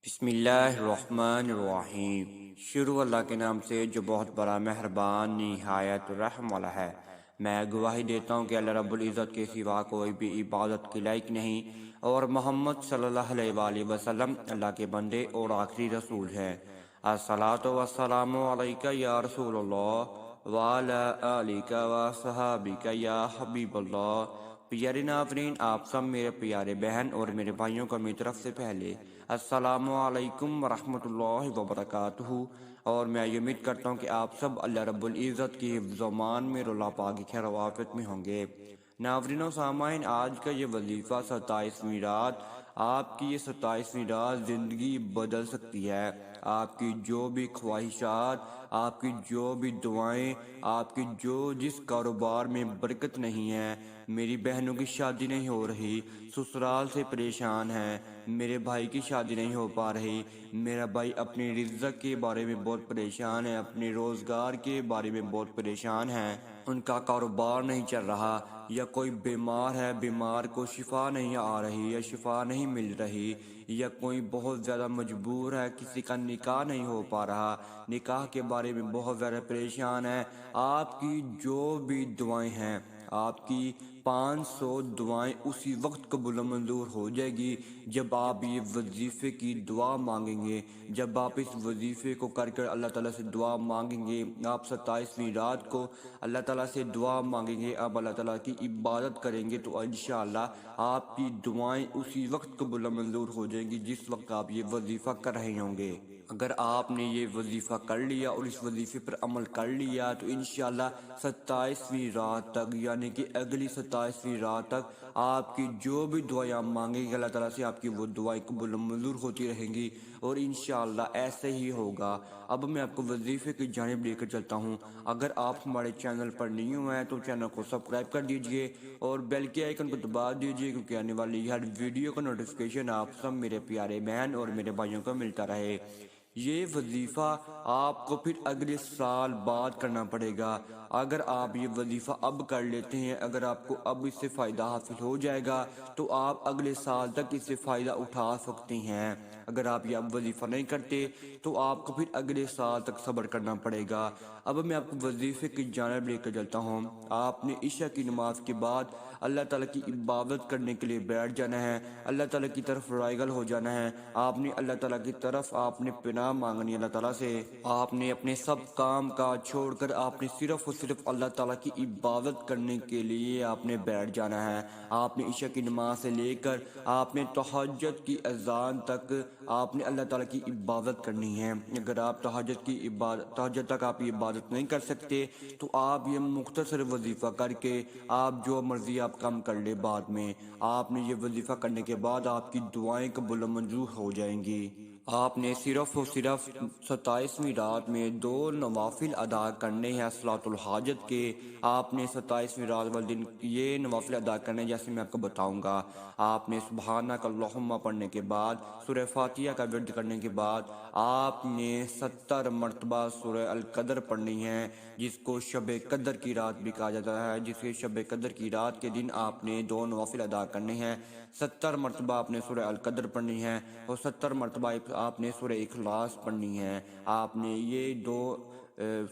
بسم اللہ الرحمن الرحیم۔ شروع اللہ کے نام سے جو بہت بڑا مہربان نہایت رحم والا ہے۔ میں گواہی دیتا ہوں کہ اللہ رب العزت کے سوا کوئی بھی عبادت کے لائق نہیں، اور محمد صلی اللہ علیہ وآلہ وسلم اللہ کے بندے اور آخری رسول ہیں۔ الصلاۃ والسلام علیک یا رسول اللہ وعلی آلک وصحابک یا حبیب اللہ۔ پیارے ناظرین، آپ سب میرے پیارے بہن اور میرے بھائیوں کو میری طرف سے پہلے السلام علیکم ورحمۃ اللہ وبرکاتہ، اور میں یہ امید کرتا ہوں کہ آپ سب اللہ رب العزت کی حفظ و امان میں اللہ پاک کی خیر و عافیت میں ہوں گے۔ ناظرین و سامعین، آج کا یہ وظیفہ 27ویں رات، آپ کی یہ 27ویں رات زندگی بدل سکتی ہے۔ آپ کی جو بھی خواہشات، آپ کی جو بھی دعائیں، آپ کی جس کاروبار میں برکت نہیں ہے، میری بہنوں کی شادی نہیں ہو رہی، سسرال سے پریشان ہے، میرے بھائی کی شادی نہیں ہو پا رہی، میرا بھائی اپنی رزق کے بارے میں بہت پریشان ہے، اپنے روزگار کے بارے میں بہت پریشان ہے، ان کا کاروبار نہیں چل رہا، یا کوئی بیمار ہے، بیمار کو شفا نہیں آ رہی یا شفا نہیں مل رہی، یا کوئی بہت زیادہ مجبور ہے، کسی کا نکاح نہیں ہو پا رہا، نکاح کے بارے میں بہت زیادہ پریشان ہے۔ آپ کی جو بھی دعائیں ہیں، آپ کی 500 دعائیں اسی وقت قبول و منظور ہو جائے گی جب آپ یہ وظیفے کی دعا مانگیں گے، جب آپ اس وظیفے کو کر کر اللہ تعالیٰ سے دعا مانگیں گے۔ آپ 27ویں رات کو اللہ تعالیٰ سے دعا مانگیں گے، آپ اللہ تعالیٰ کی عبادت کریں گے، تو انشاءاللہ آپ کی دعائیں اسی وقت قبول و منظور ہو جائیں گی جس وقت آپ یہ وظیفہ کر رہے ہوں گے۔ اگر آپ نے یہ وظیفہ کر لیا اور اس وظیفے پر عمل کر لیا تو انشاءاللہ 27ویں رات تک، یعنی کہ اگلی 27ویں رات تک آپ کی جو بھی دعائیں آپ مانگیں گے اللہ تعالیٰ سے، آپ کی وہ دعائیں قبول و منظور ہوتی رہیں گی، اور انشاءاللہ ایسے ہی ہوگا۔ اب میں آپ کو وظیفے کی جانب لے کر چلتا ہوں۔ اگر آپ ہمارے چینل پر نیو ہیں تو چینل کو سبسکرائب کر دیجئے اور بیل کے آئیکن کو دبا دیجئے، کیونکہ آنے والی ہر ویڈیو کا نوٹیفیکیشن آپ سب میرے پیارے بہن اور میرے بھائیوں کو ملتا رہے۔ یہ وظیفہ آپ کو پھر اگلے سال بعد کرنا پڑے گا۔ اگر آپ یہ وظیفہ اب کر لیتے ہیں، اگر آپ کو اب اس سے فائدہ حاصل ہو جائے گا تو آپ اگلے سال تک اس سے فائدہ اٹھا سکتے ہیں۔ اگر آپ یہ اب وظیفہ نہیں کرتے تو آپ کو پھر اگلے سال تک صبر کرنا پڑے گا۔ اب میں آپ کو وظیفے کی جانب لے کر چلتا ہوں۔ آپ نے عشاء کی نماز کے بعد اللہ تعالیٰ کی عبادت کرنے کے لیے بیٹھ جانا ہے، اللہ تعالیٰ کی طرف رائگل ہو جانا ہے۔ آپ نے اللہ تعالیٰ کی طرف آپ نے پناہ مانگنی اللہ تعالیٰ سے، آپ نے اپنے سب کام کاج چھوڑ کر آپ نے صرف اور صرف اللہ تعالیٰ کی عبادت کرنے کے لیے آپ نے بیٹھ جانا ہے۔ آپ نے عشاء کی نماز سے لے کر آپ نے تہجد کی اذان تک آپ نے اللہ تعالیٰ کی عبادت کرنی ہے۔ اگر آپ تہجد تک آپ یہ عبادت نہیں کر سکتے تو آپ یہ مختصر وظیفہ کر کے آپ جو مرضی آپ کم کر لے بعد میں، آپ نے یہ وظیفہ کرنے کے بعد آپ کی دعائیں قبول و منظور ہو جائیں گی۔ آپ نے صرف اور صرف 27ویں رات میں 2 نوافل ادا کرنے ہیں صلاۃ الحاجت کے۔ آپ نے 27ویں رات والے دن یہ نوافل ادا کرنے ہیں، جیسے میں آپ کو بتاؤں گا۔ آپ نے سبحانک اللہم پڑھنے کے بعد، سورہ فاتحہ کا ورد کرنے کے بعد آپ نے 70 مرتبہ سورہ القدر پڑھنی ہے، جس کو شب قدر کی رات بھی کہا جاتا ہے۔ جس کے شب قدر کی رات کے دن آپ نے 2 نوافل ادا کرنے ہیں۔ 70 مرتبہ آپ نے سورہ القدر پڑھنی ہے، اور 70 مرتبہ آپ نے سورہ اخلاص پڑھنی ہے۔ آپ نے یہ 2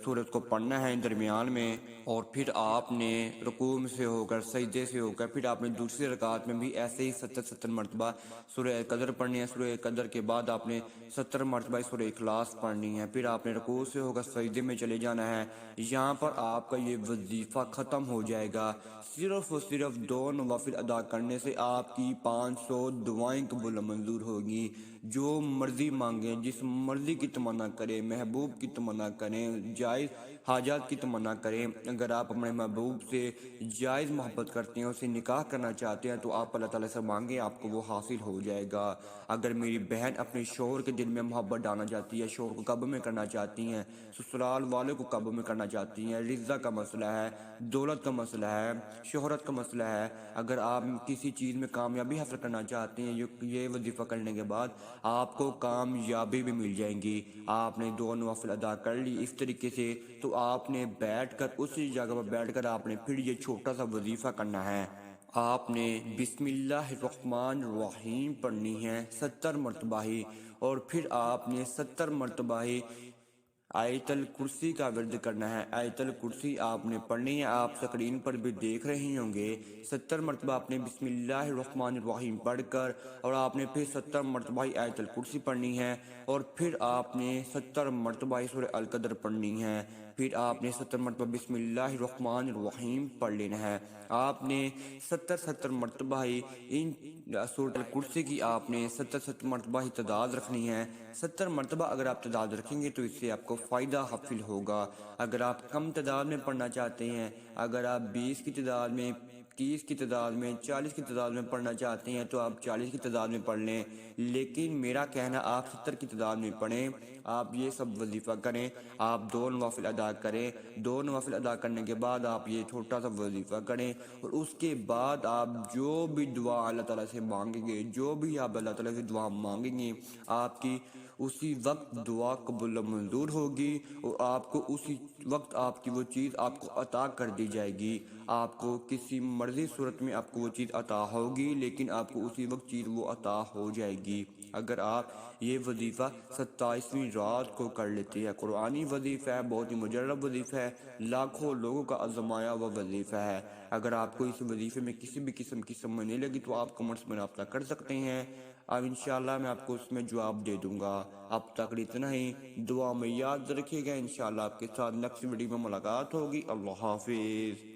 سورت کو پڑھنا ہے درمیان میں، اور پھر آپ نے رکوع سے ہو کر سجدے سے ہو کر پھر آپ نے دوسری رکعت میں بھی ایسے ہی 70 مرتبہ سورہ قدر پڑھنی ہے۔ سورہ قدر کے بعد آپ نے 70 مرتبہ سورہ اخلاص پڑھنی ہے، پھر آپ نے رکوع سے ہو کر سجدے میں چلے جانا ہے۔ یہاں پر آپ کا یہ وظیفہ ختم ہو جائے گا۔ صرف اور صرف 2 نوافل ادا کرنے سے آپ کی 500 دعائیں قبول و منظور ہوگی۔ جو مرضی مانگیں، جس مرضی کی تمنا کریں، محبوب کی تمنا کریں، جائز حاجات کی تمنا کریں۔ اگر آپ اپنے محبوب سے جائز محبت کرتے ہیں، اسے نکاح کرنا چاہتے ہیں، تو آپ اللہ تعالیٰ سے مانگیں، آپ کو وہ حاصل ہو جائے گا۔ اگر میری بہن اپنے شوہر کے دل میں محبت ڈالنا چاہتی ہے، شوہر کو قابو میں کرنا چاہتی ہیں، سسرال والوں کو قابو میں کرنا چاہتی ہیں، رزق کا مسئلہ ہے، دولت کا مسئلہ ہے، شہرت کا مسئلہ ہے، اگر آپ کسی چیز میں کامیابی حاصل کرنا چاہتے ہیں، یہ وظیفہ کرنے کے بعد آپ کو کامیابی بھی مل جائیں گی۔ آپ نے 2 نوافل ادا کر لی اس طریقے سے، تو آپ نے بیٹھ کر اسی جگہ پر بیٹھ کر آپ نے پھر یہ چھوٹا سا وظیفہ کرنا ہے۔ آپ نے بسم اللہ الرحمن الرحیم پڑھنی ہے 70 مرتبہ ہی، اور پھر آپ نے 70 مرتبہ ہی آیت الکرسی کا ورد کرنا ہے۔ آیت الکرسی آپ نے پڑھنی ہے، آپ سکرین پر بھی دیکھ رہے ہوں گے۔ 70 مرتبہ آپ نے بسم اللہ الرحمن الرحیم پڑھ کر، اور آپ نے پھر 70 مرتبہ ہی آیت الکرسی پڑھنی ہے، اور پھر آپ نے 70 مرتبہ ہی سورہ القدر پڑھنی ہے، پھر آپ نے 70 مرتبہ بسم اللہ الرحمن الرحیم پڑھ لینا ہے۔ آپ نے 70 مرتبہ ہی ان سورۃ الکرسی کی آپ نے 70 مرتبہ ہی تعداد رکھنی ہے۔ 70 مرتبہ اگر آپ تعداد رکھیں گے تو اس سے آپ کو فائدہ حاصل ہوگا۔ اگر آپ کم تعداد میں پڑھنا چاہتے ہیں، اگر آپ 20 کی تعداد میں، 30 کی تعداد میں، 40 کی تعداد میں پڑھنا چاہتے ہیں تو آپ 40 کی تعداد میں پڑھ لیں، لیکن میرا کہنا آپ 70 کی تعداد میں پڑھیں۔ آپ یہ سب وظیفہ کریں، آپ 2 نوافل ادا کریں، 2 نوافل ادا کرنے کے بعد آپ یہ چھوٹا سا وظیفہ کریں، اور اس کے بعد آپ جو بھی دعا اللہ تعالیٰ سے مانگیں گے، جو بھی آپ اللہ تعالیٰ سے دعا مانگیں گے، آپ کی اسی وقت دعا قبول و منظور ہوگی، اور آپ کو اسی وقت آپ کی وہ چیز آپ کو عطا کر دی جائے گی۔ آپ کو کسی مرضی صورت میں آپ کو وہ چیز عطا ہوگی، لیکن آپ کو اسی وقت چیز وہ عطا ہو جائے گی اگر آپ یہ وظیفہ 27ویں رات کو کر لیتے ہیں۔ قرآنی وظیفہ ہے، بہت ہی مجرب وظیفہ ہے، لاکھوں لوگوں کا آزمایا ہوا وظیفہ ہے۔ اگر آپ کو اس وظیفے میں کسی بھی قسم کی سمجھ نہیں لگی تو آپ کمنٹس میں رابطہ کر سکتے ہیں، اب انشاءاللہ میں آپ کو اس میں جواب دے دوں گا۔ اب تک اتنا ہی، دعا میں یاد رکھیے گا، انشاءاللہ آپ کے ساتھ نیکسٹ ویڈیو میں ملاقات ہوگی۔ اللہ حافظ۔